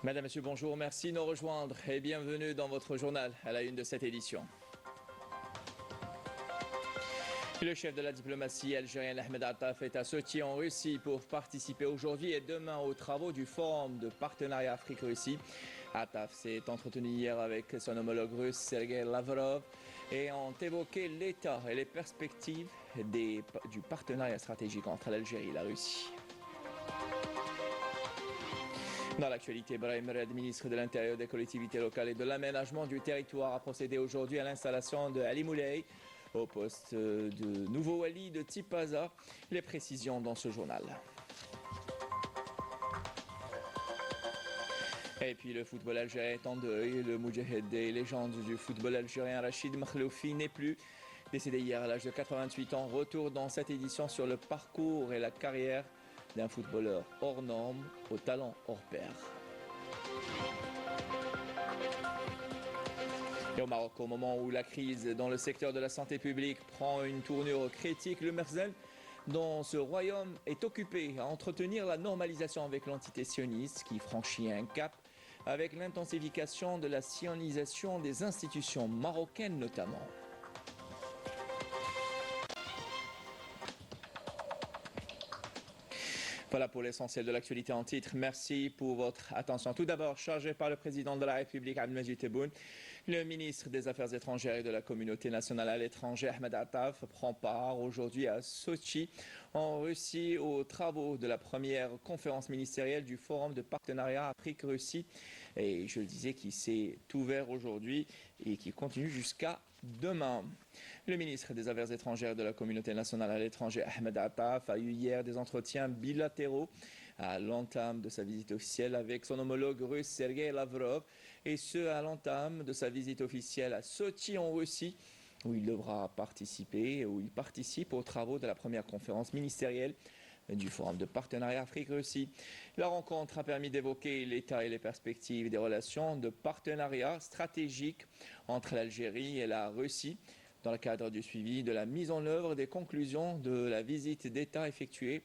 Madame, Monsieur, bonjour, merci de nous rejoindre et bienvenue dans votre journal à la une de cette édition. Le chef de la diplomatie algérienne Ahmed Attaf est à Sochi en Russie pour participer aujourd'hui et demain aux travaux du Forum de partenariat Afrique-Russie. Attaf s'est entretenu hier avec son homologue russe Sergei Lavrov et ont évoqué l'état et les perspectives du partenariat stratégique entre l'Algérie et la Russie. Dans l'actualité, Brahim Red, ministre de l'Intérieur, des collectivités locales et de l'aménagement du territoire, a procédé aujourd'hui à l'installation de Ali Moulay au poste de nouveau wali de Tipaza. Les précisions dans ce journal. Et puis le football algérien est en deuil. Le Moudjahed et légende du football algérien Rachid Makhloufi n'est plus. Décédé hier à l'âge de 88 ans, retour dans cette édition sur le parcours et la carrière d'un footballeur hors norme au talent hors pair. Et au Maroc, au moment où la crise dans le secteur de la santé publique prend une tournure critique, le Merzel, dont ce royaume est occupé à entretenir la normalisation avec l'entité sioniste qui franchit un cap avec l'intensification de la sionisation des institutions marocaines notamment. Voilà pour l'essentiel de l'actualité en titre. Merci pour votre attention. Tout d'abord, chargé par le président de la République, Abdelmajid Tebboune, le ministre des Affaires étrangères et de la communauté nationale à l'étranger, Ahmed Attaf, prend part aujourd'hui à Sochi, en Russie, aux travaux de la première conférence ministérielle du Forum de partenariat Afrique-Russie. Et je le disais, qui s'est ouvert aujourd'hui et qui continue jusqu'à demain. Le ministre des Affaires étrangères de la communauté nationale à l'étranger, Ahmed Attaf, a eu hier des entretiens bilatéraux à l'entame de sa visite officielle avec son homologue russe Sergei Lavrov, et ce à l'entame de sa visite officielle à Sochi en Russie, où il devra participer, où il participe aux travaux de la première conférence ministérielle du Forum de partenariat Afrique-Russie. La rencontre a permis d'évoquer l'état et les perspectives des relations de partenariat stratégique entre l'Algérie et la Russie, dans le cadre du suivi de la mise en œuvre des conclusions de la visite d'État effectuée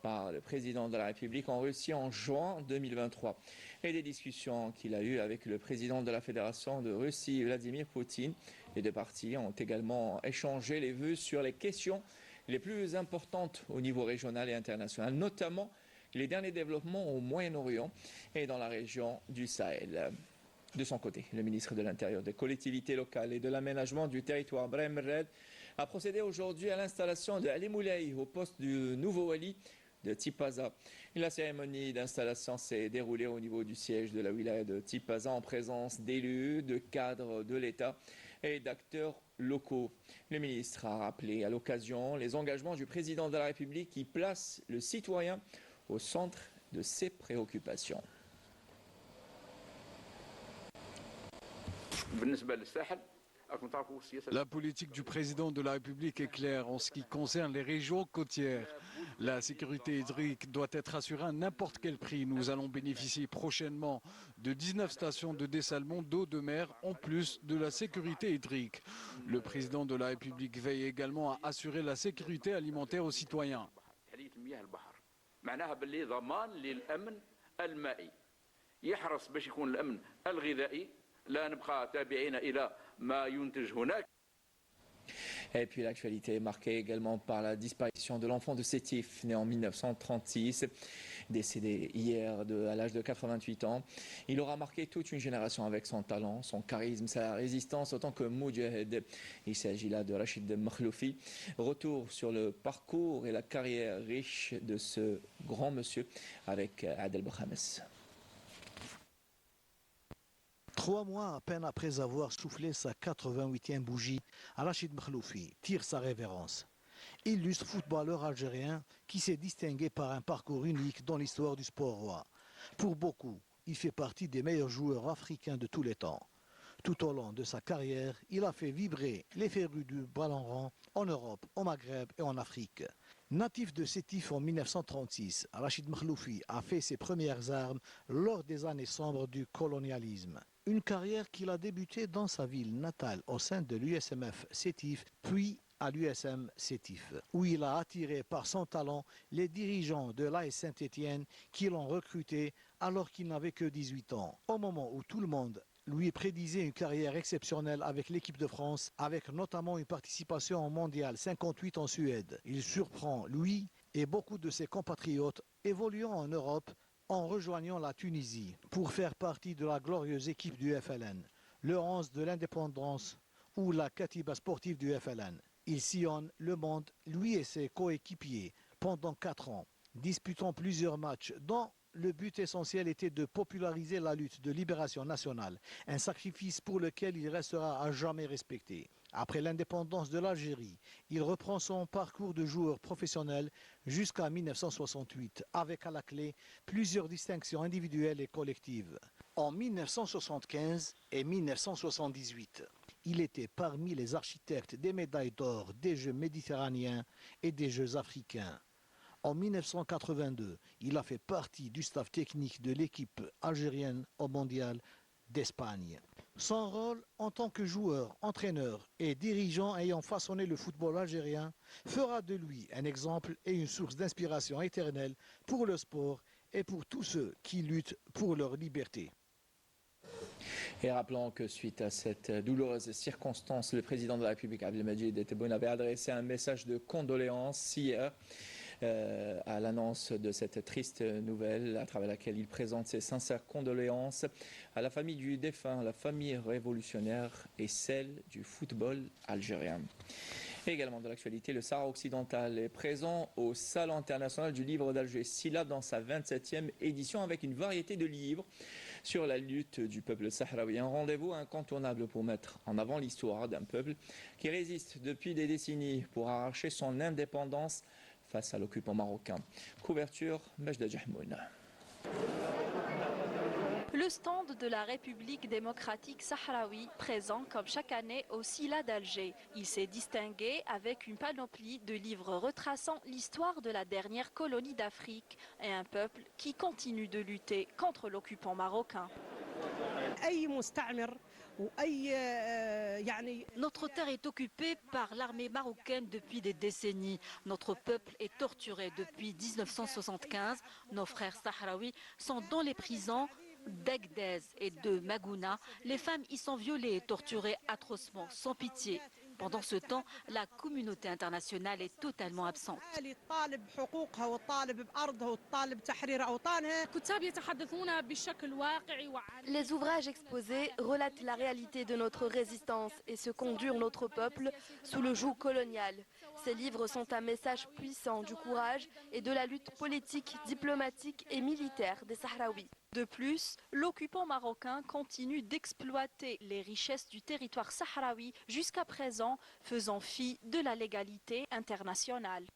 par le président de la République en Russie en juin 2023 et des discussions qu'il a eues avec le président de la Fédération de Russie, Vladimir Poutine. Les deux parties ont également échangé les vues sur les questions les plus importantes au niveau régional et international, notamment les derniers développements au Moyen-Orient et dans la région du Sahel. De son côté, le ministre de l'Intérieur, des collectivités locales et de l'aménagement du territoire, Brahim Red, a procédé aujourd'hui à l'installation de Ali Moulay au poste du nouveau wali de Tipaza. La cérémonie d'installation s'est déroulée au niveau du siège de la wilaya de Tipaza en présence d'élus, de cadres de l'État et d'acteurs locaux. Le ministre a rappelé à l'occasion les engagements du président de la République qui place le citoyen au centre de ses préoccupations. La politique du président de la République est claire en ce qui concerne les régions côtières. La sécurité hydrique doit être assurée à n'importe quel prix. Nous allons bénéficier prochainement de 19 stations de dessalement d'eau de mer en plus de la sécurité hydrique. Le président de la République veille également à assurer la sécurité alimentaire aux citoyens. Et puis l'actualité est marquée également par la disparition de l'enfant de Sétif, né en 1936, décédé hier à l'âge de 88 ans. Il aura marqué toute une génération avec son talent, son charisme, sa résistance autant que Moudjahed. Il s'agit là de Rachid Makhloufi. Retour sur le parcours et la carrière riche de ce grand monsieur avec Adel Bokhames. 3 mois à peine après avoir soufflé sa 88e bougie, Rachid Makhloufi tire sa révérence. Illustre footballeur algérien qui s'est distingué par un parcours unique dans l'histoire du sport roi. Pour beaucoup, il fait partie des meilleurs joueurs africains de tous les temps. Tout au long de sa carrière, il a fait vibrer les férus du ballon rond en Europe, au Maghreb et en Afrique. Natif de Sétif en 1936, Rachid Makhloufi a fait ses premières armes lors des années sombres du colonialisme. Une carrière qu'il a débutée dans sa ville natale au sein de l'USMF Sétif, puis à l'USM Sétif, où il a attiré par son talent les dirigeants de l'AS Saint-Étienne qui l'ont recruté alors qu'il n'avait que 18 ans. Au moment où tout le monde lui prédisait une carrière exceptionnelle avec l'équipe de France, avec notamment une participation au Mondial 58 en Suède. Il surprend, lui et beaucoup de ses compatriotes évoluant en Europe en rejoignant la Tunisie pour faire partie de la glorieuse équipe du FLN, le 11 de l'indépendance ou la Katiba sportive du FLN. Il sillonne le monde, lui et ses coéquipiers, pendant 4 ans, disputant plusieurs matchs dont le but essentiel était de populariser la lutte de libération nationale, un sacrifice pour lequel il restera à jamais respecté. Après l'indépendance de l'Algérie, il reprend son parcours de joueur professionnel jusqu'à 1968, avec à la clé plusieurs distinctions individuelles et collectives. En 1975 et 1978, il était parmi les architectes des médailles d'or des Jeux méditerranéens et des Jeux africains. En 1982, il a fait partie du staff technique de l'équipe algérienne au Mondial d'Espagne. Son rôle en tant que joueur, entraîneur et dirigeant ayant façonné le football algérien fera de lui un exemple et une source d'inspiration éternelle pour le sport et pour tous ceux qui luttent pour leur liberté. Et rappelons que suite à cette douloureuse circonstance, le président de la République, Abdelmadjid Tebboune, avait adressé un message de condoléances hier à l'annonce de cette triste nouvelle, à travers laquelle il présente ses sincères condoléances à la famille du défunt, la famille révolutionnaire et celle du football algérien. Et également de l'actualité, le Sahara occidental est présent au Salon international du livre d'Alger, SILA, dans sa 27e édition, avec une variété de livres sur la lutte du peuple sahraoui. Un rendez-vous incontournable pour mettre en avant l'histoire d'un peuple qui résiste depuis des décennies pour arracher son indépendance face à l'occupant marocain. Couverture, Majda Jahmoun. Le stand de la République démocratique sahraoui, présent comme chaque année au SILA d'Alger. Il s'est distingué avec une panoplie de livres retraçant l'histoire de la dernière colonie d'Afrique et un peuple qui continue de lutter contre l'occupant marocain. Notre terre est occupée par l'armée marocaine depuis des décennies. Notre peuple est torturé depuis 1975. Nos frères sahraouis sont dans les prisons d'Agdez et de Magouna. Les femmes y sont violées et torturées atrocement, sans pitié. Pendant ce temps, la communauté internationale est totalement absente. Les ouvrages exposés relatent la réalité de notre résistance et ce qu'endure notre peuple sous le joug colonial. Ces livres sont un message puissant du courage et de la lutte politique, diplomatique et militaire des Sahraouis. De plus, l'occupant marocain continue d'exploiter les richesses du territoire sahraoui jusqu'à présent, faisant fi de la légalité internationale.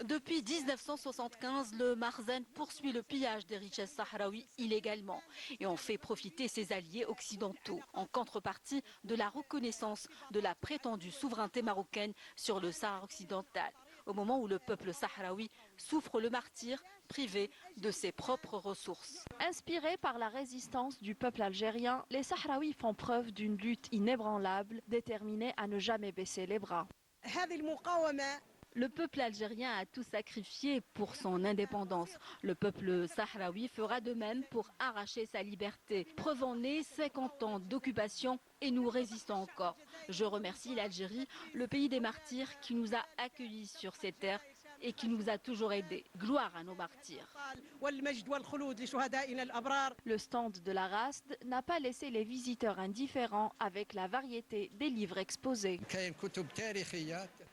Depuis 1975, le Marzen poursuit le pillage des richesses sahraouis illégalement et en fait profiter ses alliés occidentaux en contrepartie de la reconnaissance de la prétendue souveraineté marocaine sur le Sahara occidental, au moment où le peuple sahraoui souffre le martyre privé de ses propres ressources. Inspirés par la résistance du peuple algérien, les Sahraouis font preuve d'une lutte inébranlable, déterminée à ne jamais baisser les bras. Le peuple algérien a tout sacrifié pour son indépendance. Le peuple sahraoui fera de même pour arracher sa liberté. Preuve en est 50 ans d'occupation et nous résistons encore. Je remercie l'Algérie, le pays des martyrs, qui nous a accueillis sur ces terres et qui nous a toujours aidés. Gloire à nos martyrs. Le stand de la RASD n'a pas laissé les visiteurs indifférents avec la variété des livres exposés.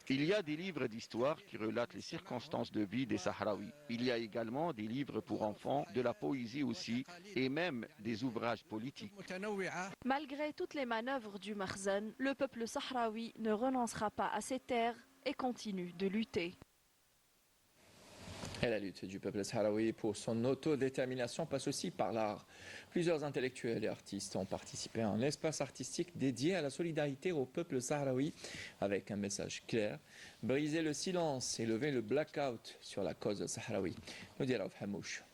Il y a des livres d'histoire qui relatent les circonstances de vie des Sahraouis. Il y a également des livres pour enfants, de la poésie aussi, et même des ouvrages politiques. Malgré toutes les manœuvres du Marzen, le peuple sahraoui ne renoncera pas à ses terres et continue de lutter. Et la lutte du peuple sahraoui pour son autodétermination passe aussi par l'art. Plusieurs intellectuels et artistes ont participé à un espace artistique dédié à la solidarité au peuple sahraoui avec un message clair, briser le silence et lever le blackout sur la cause sahraoui. Nous dit Raouf Hamouche.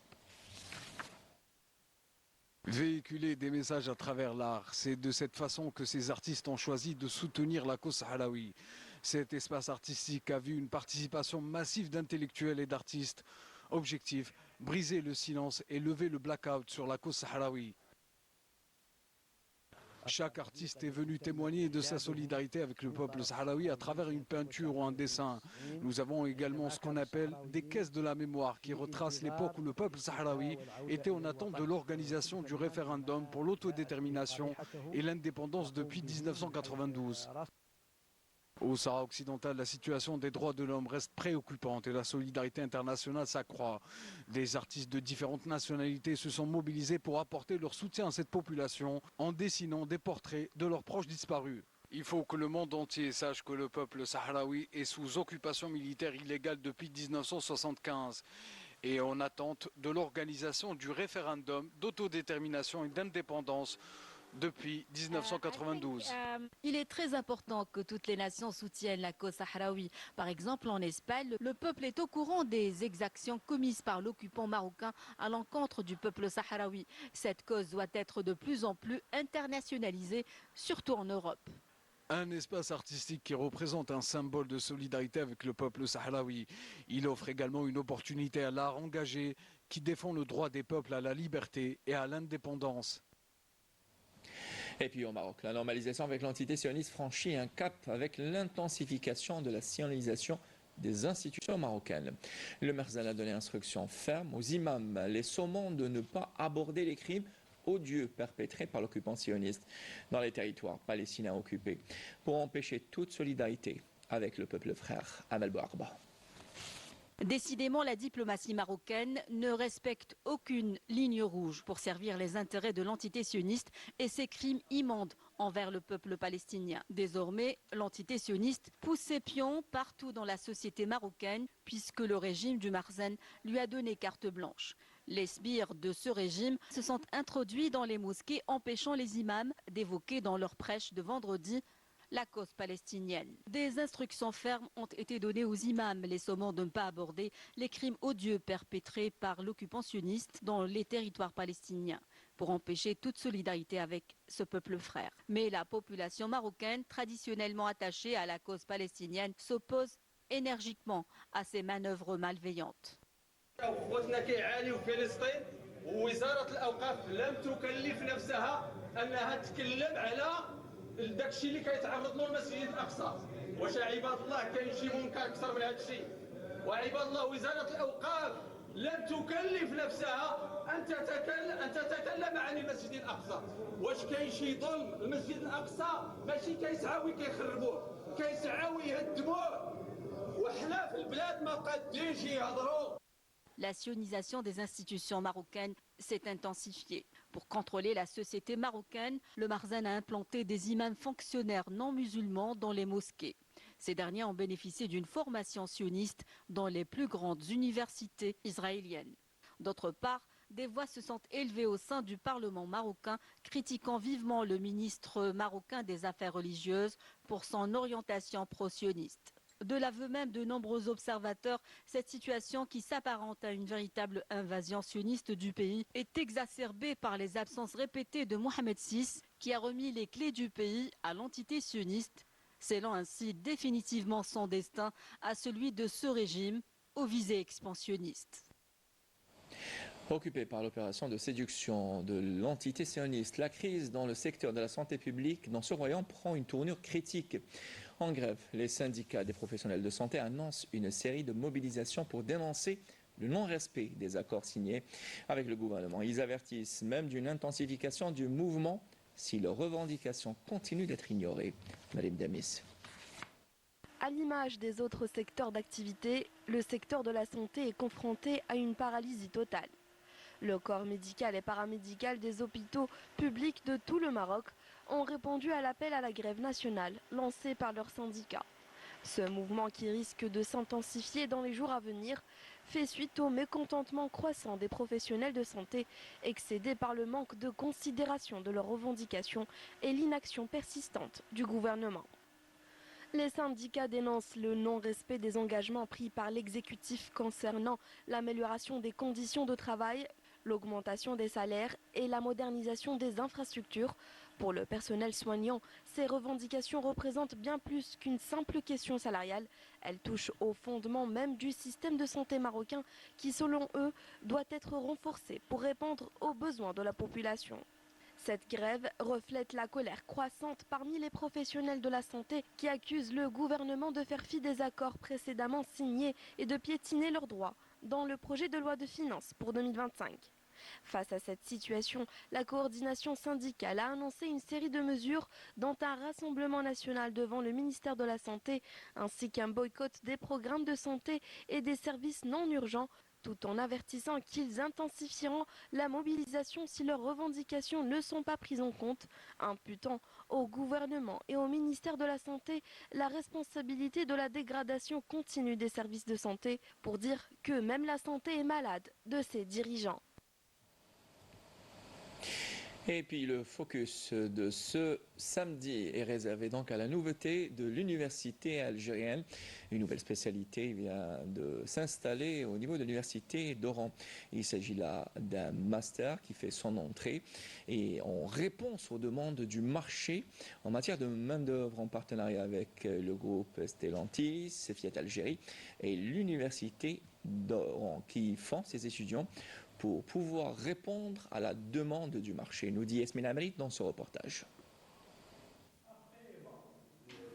Véhiculer des messages à travers l'art, c'est de cette façon que ces artistes ont choisi de soutenir la cause sahraoui. Cet espace artistique a vu une participation massive d'intellectuels et d'artistes. Objectif, briser le silence et lever le blackout sur la cause sahraoui. Chaque artiste est venu témoigner de sa solidarité avec le peuple sahraoui à travers une peinture ou un dessin. Nous avons également ce qu'on appelle des caisses de la mémoire qui retracent l'époque où le peuple sahraoui était en attente de l'organisation du référendum pour l'autodétermination et l'indépendance depuis 1992. Au Sahara occidental, la situation des droits de l'homme reste préoccupante et la solidarité internationale s'accroît. Des artistes de différentes nationalités se sont mobilisés pour apporter leur soutien à cette population en dessinant des portraits de leurs proches disparus. Il faut que le monde entier sache que le peuple sahraoui est sous occupation militaire illégale depuis 1975 et en attente de l'organisation du référendum d'autodétermination et d'indépendance depuis 1992. Il est très important que toutes les nations soutiennent la cause sahraoui. Par exemple, en Espagne, le peuple est au courant des exactions commises par l'occupant marocain à l'encontre du peuple sahraoui. Cette cause doit être de plus en plus internationalisée, surtout en Europe. Un espace artistique qui représente un symbole de solidarité avec le peuple sahraoui. Il offre également une opportunité à l'art engagé qui défend le droit des peuples à la liberté et à l'indépendance. Et puis au Maroc, la normalisation avec l'entité sioniste franchit un cap avec l'intensification de la sionisation des institutions marocaines. Le Merzan a donné instruction ferme aux imams, les sommant de ne pas aborder les crimes odieux perpétrés par l'occupant sioniste dans les territoires palestiniens occupés pour empêcher toute solidarité avec le peuple frère. Amal Bouarba. Décidément, la diplomatie marocaine ne respecte aucune ligne rouge pour servir les intérêts de l'entité sioniste et ses crimes immondes envers le peuple palestinien. Désormais, l'entité sioniste pousse ses pions partout dans la société marocaine puisque le régime du Merzan lui a donné carte blanche. Les sbires de ce régime se sont introduits dans les mosquées empêchant les imams d'évoquer dans leurs prêches de vendredi la cause palestinienne. Des instructions fermes ont été données aux imams, les sommant de ne pas aborder les crimes odieux perpétrés par l'occupant sioniste dans les territoires palestiniens, pour empêcher toute solidarité avec ce peuple frère. Mais la population marocaine, traditionnellement attachée à la cause palestinienne, s'oppose énergiquement à ces manœuvres malveillantes. داك الشيء اللي كيتعرض له المسجد الاقصى واش عباد الله كاين شي منكر اكثر من هذا الشيء وعباد الله وزاره الاوقاف لم تكلف نفسها ان تتكلم عن المسجد الاقصى واش كاين شي ظلم المسجد الاقصى ماشي كيسعاو كيخربوه كيسعاو يهدموه وحنا في البلاد ما قادينش يهضروا. La sionisation des institutions marocaines s'est intensifiée. Pour contrôler la société marocaine, le Merzan a implanté des imams fonctionnaires non musulmans dans les mosquées. Ces derniers ont bénéficié d'une formation sioniste dans les plus grandes universités israéliennes. D'autre part, des voix se sont élevées au sein du Parlement marocain, critiquant vivement le ministre marocain des Affaires religieuses pour son orientation pro-sioniste. De l'aveu même de nombreux observateurs, cette situation qui s'apparente à une véritable invasion sioniste du pays est exacerbée par les absences répétées de Mohamed VI, qui a remis les clés du pays à l'entité sioniste, scellant ainsi définitivement son destin à celui de ce régime aux visées expansionnistes. Occupée par l'opération de séduction de l'entité sioniste, la crise dans le secteur de la santé publique dans ce royaume prend une tournure critique. En grève, les syndicats des professionnels de santé annoncent une série de mobilisations pour dénoncer le non-respect des accords signés avec le gouvernement. Ils avertissent même d'une intensification du mouvement si leurs revendications continuent d'être ignorées. Madame Damis. À l'image des autres secteurs d'activité, le secteur de la santé est confronté à une paralysie totale. Le corps médical et paramédical des hôpitaux publics de tout le Maroc ont répondu à l'appel à la grève nationale lancé par leurs syndicats. Ce mouvement qui risque de s'intensifier dans les jours à venir fait suite au mécontentement croissant des professionnels de santé excédés par le manque de considération de leurs revendications et l'inaction persistante du gouvernement. Les syndicats dénoncent le non-respect des engagements pris par l'exécutif concernant l'amélioration des conditions de travail, l'augmentation des salaires et la modernisation des infrastructures. Pour le personnel soignant, ces revendications représentent bien plus qu'une simple question salariale. Elles touchent au fondement même du système de santé marocain qui, selon eux, doit être renforcé pour répondre aux besoins de la population. Cette grève reflète la colère croissante parmi les professionnels de la santé qui accusent le gouvernement de faire fi des accords précédemment signés et de piétiner leurs droits dans le projet de loi de finances pour 2025. Face à cette situation, la coordination syndicale a annoncé une série de mesures, dont un rassemblement national devant le ministère de la Santé, ainsi qu'un boycott des programmes de santé et des services non urgents, tout en avertissant qu'ils intensifieront la mobilisation si leurs revendications ne sont pas prises en compte, imputant au gouvernement et au ministère de la Santé la responsabilité de la dégradation continue des services de santé, pour dire que même la santé est malade de ses dirigeants. Et puis le focus de ce samedi est réservé donc à la nouveauté de l'université algérienne. Une nouvelle spécialité vient de s'installer au niveau de l'université d'Oran. Il s'agit là d'un master qui fait son entrée et en réponse aux demandes du marché en matière de main-d'œuvre en partenariat avec le groupe Stellantis, Fiat Algérie et l'université d'Oran qui forment ses étudiants pour pouvoir répondre à la demande du marché, nous dit Yasmine Amrit dans ce reportage.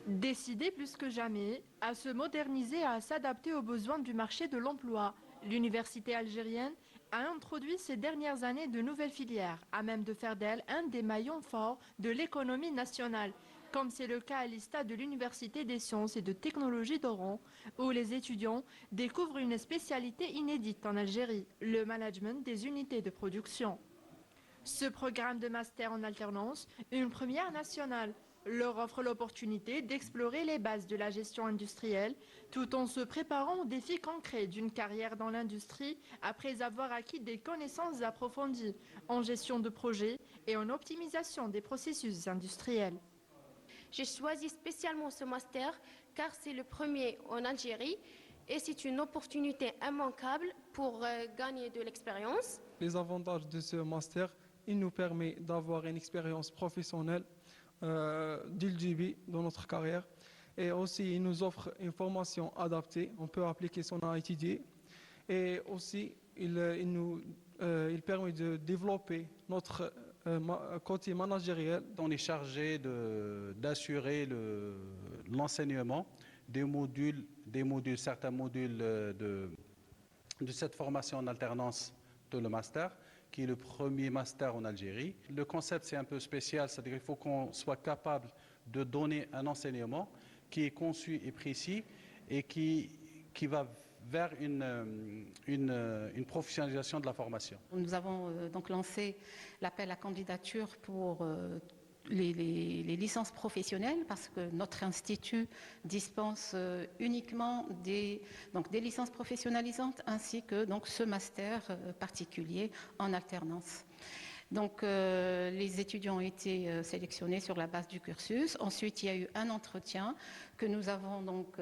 Décidé plus que jamais à se moderniser et à s'adapter aux besoins du marché de l'emploi, l'université algérienne a introduit ces dernières années de nouvelles filières, à même de faire d'elle un des maillons forts de l'économie nationale, comme c'est le cas à l'ISTA de l'Université des sciences et de technologie d'Oran, où les étudiants découvrent une spécialité inédite en Algérie, le management des unités de production. Ce programme de master en alternance, une première nationale, leur offre l'opportunité d'explorer les bases de la gestion industrielle, tout en se préparant aux défis concrets d'une carrière dans l'industrie après avoir acquis des connaissances approfondies en gestion de projet et en optimisation des processus industriels. J'ai choisi spécialement ce master car c'est le premier en Algérie et c'est une opportunité immanquable pour gagner de l'expérience. Les avantages de ce master, il nous permet d'avoir une expérience professionnelle dès le début de notre carrière et aussi il nous offre une formation adaptée, on peut appliquer son étudié et aussi il permet de développer notre côté managériel. On est chargé d'assurer l'enseignement certains modules de cette formation en alternance de le master, qui est le premier master en Algérie. Le concept, c'est un peu spécial, c'est-à-dire qu'il faut qu'on soit capable de donner un enseignement qui est conçu et précis et qui va vers une professionnalisation de la formation. Nous avons donc lancé l'appel à candidature pour les licences professionnelles parce que notre institut dispense uniquement des licences professionnalisantes ainsi que donc ce master particulier en alternance. Donc les étudiants ont été sélectionnés sur la base du cursus. Ensuite, il y a eu un entretien que nous avons donc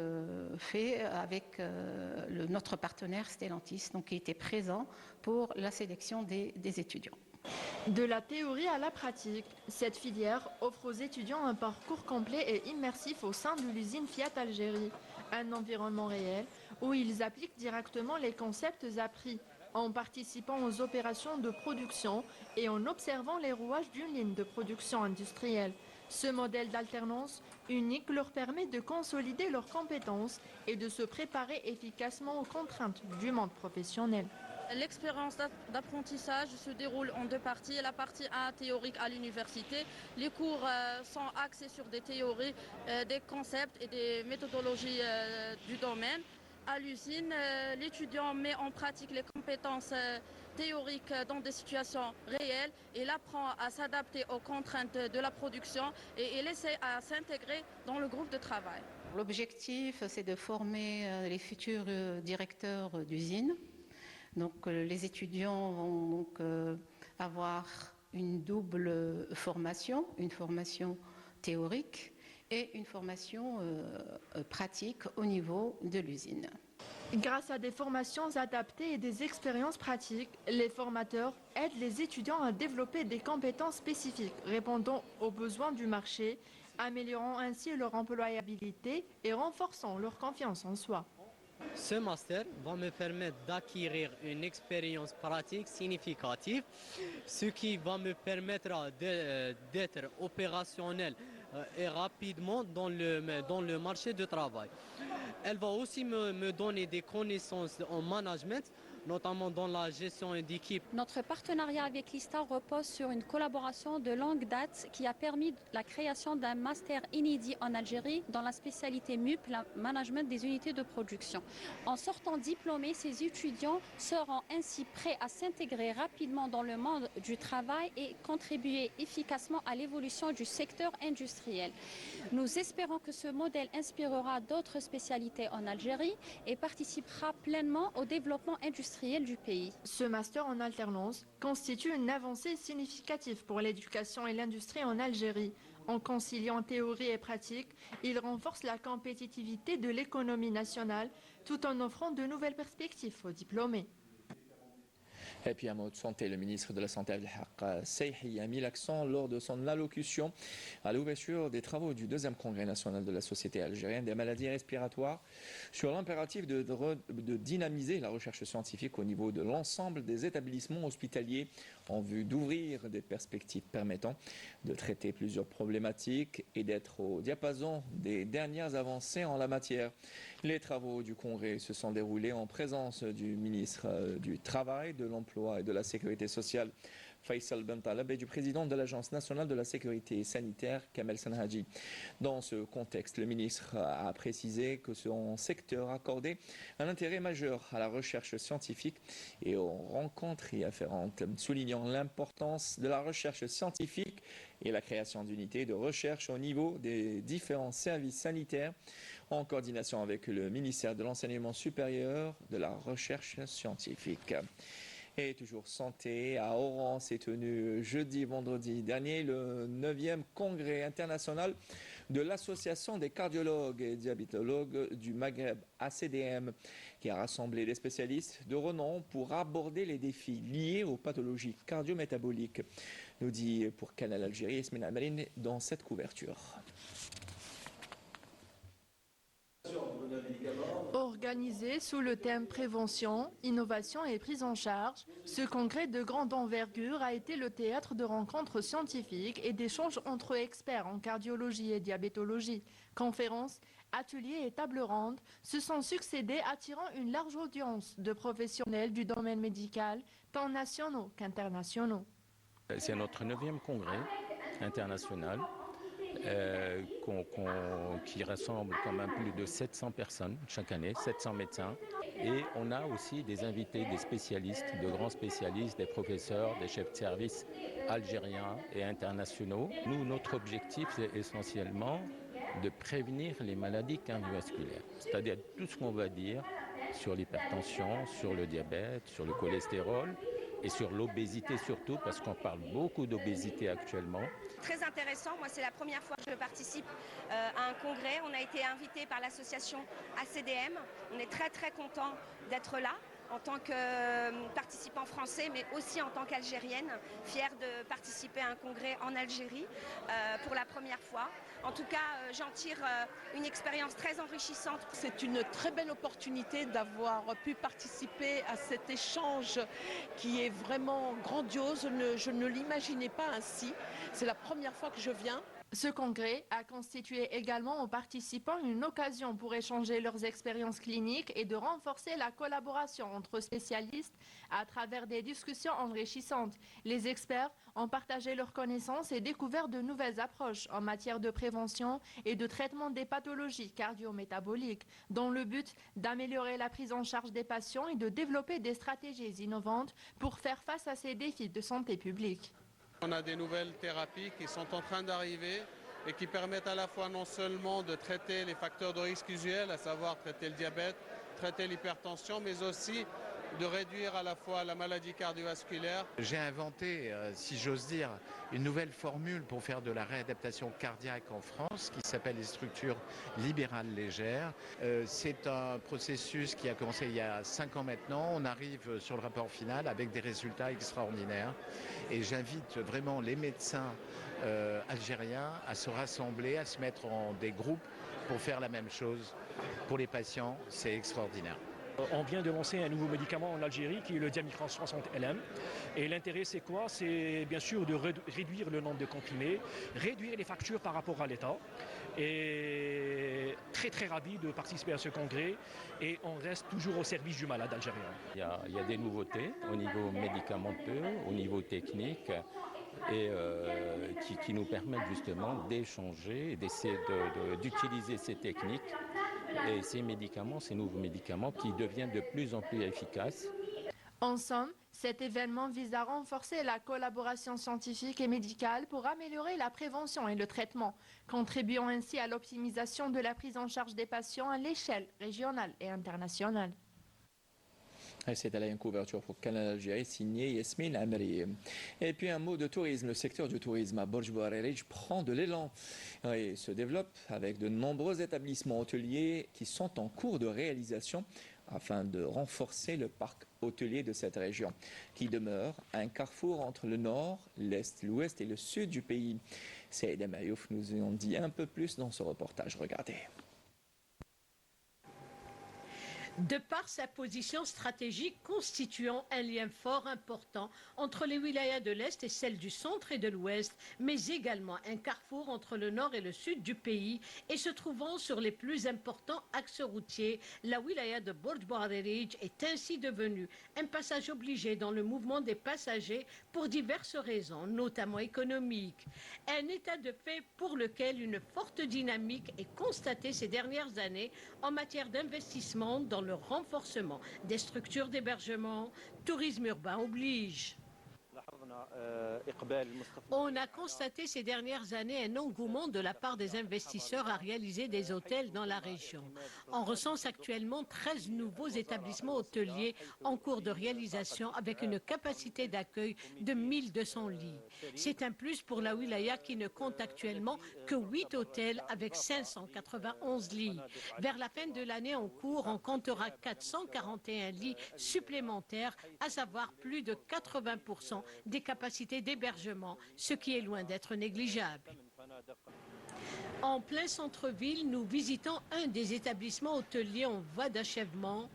fait avec notre partenaire Stellantis, donc qui était présent pour la sélection des étudiants. De la théorie à la pratique, cette filière offre aux étudiants un parcours complet et immersif au sein de l'usine Fiat Algérie, un environnement réel où ils appliquent directement les concepts appris, en participant aux opérations de production et en observant les rouages d'une ligne de production industrielle. Ce modèle d'alternance unique leur permet de consolider leurs compétences et de se préparer efficacement aux contraintes du monde professionnel. L'expérience d'apprentissage se déroule en deux parties. La partie 1 théorique à l'université. Les cours sont axés sur des théories, des concepts et des méthodologies du domaine. À l'usine, l'étudiant met en pratique les compétences théoriques dans des situations réelles. Il apprend à s'adapter aux contraintes de la production et il essaie à s'intégrer dans le groupe de travail. L'objectif, c'est de former les futurs directeurs d'usine. Donc les étudiants vont donc avoir une double formation, une formation théorique et une formation pratique au niveau de l'usine. Grâce à des formations adaptées et des expériences pratiques, les formateurs aident les étudiants à développer des compétences spécifiques répondant aux besoins du marché, améliorant ainsi leur employabilité et renforçant leur confiance en soi. Ce master va me permettre d'acquérir une expérience pratique significative, ce qui va me permettre d'être opérationnel et rapidement dans le marché du travail. Elle va aussi me donner des connaissances en management, notamment dans la gestion d'équipe. Notre partenariat avec l'ISTA repose sur une collaboration de longue date qui a permis la création d'un master inédit en Algérie dans la spécialité MUP, le management des unités de production. En sortant diplômés, ces étudiants seront ainsi prêts à s'intégrer rapidement dans le monde du travail et contribuer efficacement à l'évolution du secteur industriel. Nous espérons que ce modèle inspirera d'autres spécialités en Algérie et participera pleinement au développement industriel du pays. Ce master en alternance constitue une avancée significative pour l'éducation et l'industrie en Algérie. En conciliant théorie et pratique, il renforce la compétitivité de l'économie nationale tout en offrant de nouvelles perspectives aux diplômés. Et puis un mot de santé, le ministre de la Santé Abdelhak Seihi a mis l'accent lors de son allocution à l'ouverture des travaux du 2e congrès national de la Société algérienne des maladies respiratoires sur l'impératif de dynamiser la recherche scientifique au niveau de l'ensemble des établissements hospitaliers en vue d'ouvrir des perspectives permettant de traiter plusieurs problématiques et d'être au diapason des dernières avancées en la matière. Les travaux du congrès se sont déroulés en présence du ministre du Travail, de l'Emploi et de la Sécurité sociale, Faisal Ben Taleb, et du président de l'Agence nationale de la sécurité sanitaire, Kamel Sanhaji. Dans ce contexte, le ministre a précisé que son secteur accordait un intérêt majeur à la recherche scientifique et aux rencontres y afférentes, soulignant l'importance de la recherche scientifique et la création d'unités de recherche au niveau des différents services sanitaires en coordination avec le ministère de l'Enseignement supérieur de la recherche scientifique. Et toujours santé, à Oran s'est tenu jeudi, vendredi dernier, le 9e congrès international de l'Association des cardiologues et diabétologues du Maghreb, ACDM, qui a rassemblé des spécialistes de renom pour aborder les défis liés aux pathologies cardio-métaboliques, nous dit pour Canal Algérie Yasmine Amarine dans cette couverture. Organisé sous le thème prévention, innovation et prise en charge, ce congrès de grande envergure a été le théâtre de rencontres scientifiques et d'échanges entre experts en cardiologie et diabétologie. Conférences, ateliers et tables rondes se sont succédés, attirant une large audience de professionnels du domaine médical, tant nationaux qu'internationaux. C'est notre 9e congrès international. Qui rassemble quand même plus de 700 personnes chaque année, 700 médecins. Et on a aussi des invités, des spécialistes, de grands spécialistes, des professeurs, des chefs de service algériens et internationaux. Nous, notre objectif, c'est essentiellement de prévenir les maladies cardiovasculaires. C'est-à-dire tout ce qu'on va dire sur l'hypertension, sur le diabète, sur le cholestérol, et sur l'obésité surtout, parce qu'on parle beaucoup d'obésité actuellement. Très intéressant, moi c'est la première fois que je participe à un congrès. On a été invité par l'association ACDM. On est très content d'être là en tant que participant français, mais aussi en tant qu'Algérienne, fière de participer à un congrès en Algérie pour la première fois. En tout cas, j'en tire une expérience très enrichissante. C'est une très belle opportunité d'avoir pu participer à cet échange qui est vraiment grandiose. Je ne l'imaginais pas ainsi. C'est la première fois que je viens. Ce congrès a constitué également aux participants une occasion pour échanger leurs expériences cliniques et de renforcer la collaboration entre spécialistes à travers des discussions enrichissantes. Les experts ont partagé leurs connaissances et découvert de nouvelles approches en matière de prévention et de traitement des pathologies cardio-métaboliques, dans le but d'améliorer la prise en charge des patients et de développer des stratégies innovantes pour faire face à ces défis de santé publique. On a des nouvelles thérapies qui sont en train d'arriver et qui permettent à la fois non seulement de traiter les facteurs de risque usuels, à savoir traiter le diabète, traiter l'hypertension, mais aussi de réduire à la fois la maladie cardiovasculaire. J'ai inventé, si j'ose dire, une nouvelle formule pour faire de la réadaptation cardiaque en France qui s'appelle les structures libérales légères. C'est un processus qui a commencé il y a 5 ans maintenant. On arrive sur le rapport final avec des résultats extraordinaires. Et j'invite vraiment les médecins algériens à se rassembler, à se mettre en des groupes pour faire la même chose. Pour les patients, c'est extraordinaire. On vient de lancer un nouveau médicament en Algérie qui est le Diamicron 60 LM. Et l'intérêt c'est quoi? C'est bien sûr de réduire le nombre de comprimés, réduire les factures par rapport à l'État. Et très ravi de participer à ce congrès et on reste toujours au service du malade algérien. Il y a des nouveautés au niveau médicamenteux, au niveau technique et qui nous permettent justement d'échanger et d'essayer d'utiliser ces techniques et ces médicaments, ces nouveaux médicaments qui deviennent de plus en plus efficaces. En somme, cet événement vise à renforcer la collaboration scientifique et médicale pour améliorer la prévention et le traitement, contribuant ainsi à l'optimisation de la prise en charge des patients à l'échelle régionale et internationale. C'était là une couverture pour Canal Algérie signée Yasmine Amri. Et puis un mot de tourisme. Le secteur du tourisme à Borj Bouarerij prend de l'élan et se développe avec de nombreux établissements hôteliers qui sont en cours de réalisation afin de renforcer le parc hôtelier de cette région, qui demeure un carrefour entre le nord, l'est, l'ouest et le sud du pays. Saïd Amayouf nous en dit un peu plus dans ce reportage. Regardez. De par sa position stratégique constituant un lien fort important entre les wilayas de l'Est et celles du centre et de l'Ouest, mais également un carrefour entre le nord et le sud du pays et se trouvant sur les plus importants axes routiers, la wilaya de Borj Bouarerij est ainsi devenue un passage obligé dans le mouvement des passagers pour diverses raisons, notamment économiques. Un état de fait pour lequel une forte dynamique est constatée ces dernières années en matière d'investissement dans le renforcement des structures d'hébergement, tourisme urbain oblige. On a constaté ces dernières années un engouement de la part des investisseurs à réaliser des hôtels dans la région. On recense actuellement 13 nouveaux établissements hôteliers en cours de réalisation avec une capacité d'accueil de 1200 lits. C'est un plus pour la wilaya qui ne compte actuellement que 8 hôtels avec 591 lits. Vers la fin de l'année en cours, on comptera 441 lits supplémentaires, à savoir plus de 80% des capacités d'hébergement, ce qui est loin d'être négligeable. En plein centre-ville, nous visitons un des établissements hôteliers en voie d'achèvement,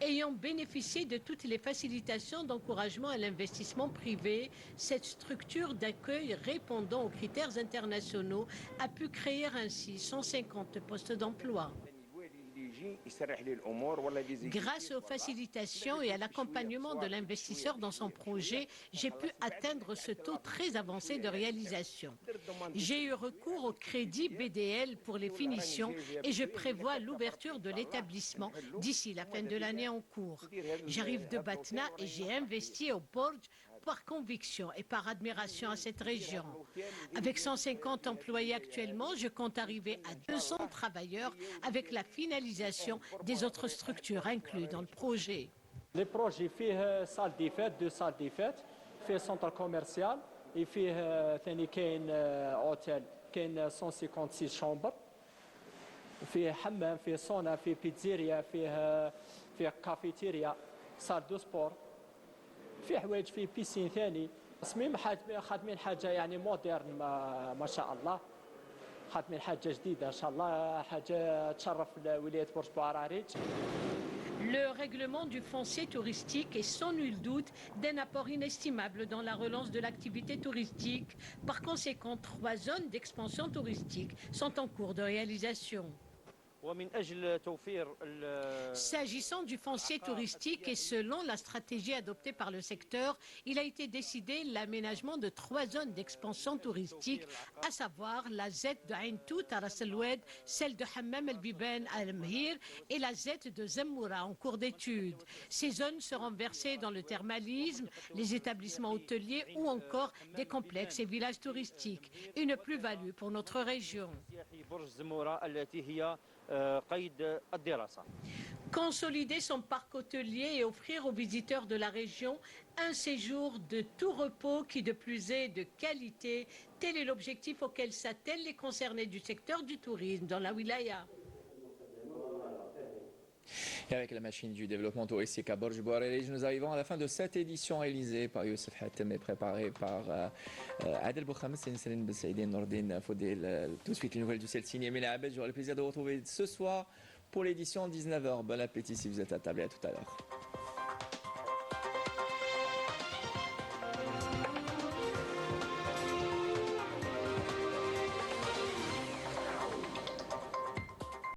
ayant bénéficié de toutes les facilitations d'encouragement à l'investissement privé. Cette structure d'accueil répondant aux critères internationaux a pu créer ainsi 150 postes d'emploi. Grâce aux facilitations et à l'accompagnement de l'investisseur dans son projet, j'ai pu atteindre ce taux très avancé de réalisation. J'ai eu recours au crédit BDL pour les finitions et je prévois l'ouverture de l'établissement d'ici la fin de l'année en cours. J'arrive de Batna et j'ai investi au Borj par conviction et par admiration à cette région. Avec 150 employés actuellement, je compte arriver à 200 travailleurs avec la finalisation des autres structures incluses dans le projet. Les projets فيه salle des fêtes, 2 salles des fêtes, فيه centre commercial et فيه ثاني كاين hôtel, كاين 156 chambres. فيه حمام, فيه sauna, فيه pizzeria, فيه cafétéria, salle de sport. في حوايج في بيسين ثاني تصميم خادمين حاجه يعني مودرن ما شاء الله خادمين حاجه جديده ان شاء الله حاجه تشرف ولايه برج بوعراريج. Le règlement du foncier touristique est sans nul doute d'un apport inestimable dans la relance de l'activité touristique. Par conséquent, 3 zones d'expansion touristique sont en cours de réalisation. S'agissant du foncier touristique et selon la stratégie adoptée par le secteur, il a été décidé l'aménagement de 3 zones d'expansion touristique, à savoir la Z de Ain Tout à Ras El Oued, celle de Hammam El Biban à El Mhir et la Z de Zemmoura en cours d'étude. Ces zones seront versées dans le thermalisme, les établissements hôteliers ou encore des complexes et villages touristiques. Une plus-value pour notre région. Consolider son parc hôtelier et offrir aux visiteurs de la région un séjour de tout repos qui de plus est de qualité, tel est l'objectif auquel s'attellent les concernés du secteur du tourisme dans la wilaya. Et avec la machine du développement touristique à Borj Bouarelij, nous arrivons à la fin de cette édition réalisée par Youssef Hatem et préparée par Adel Boukhams et Céline Bessaïdine Nordine Faudel. Tout de suite, les nouvelles du Celsigne et Mila Abed. J'aurai le plaisir de vous retrouver ce soir pour l'édition 19h. Bon appétit si vous êtes à table et à tout à l'heure.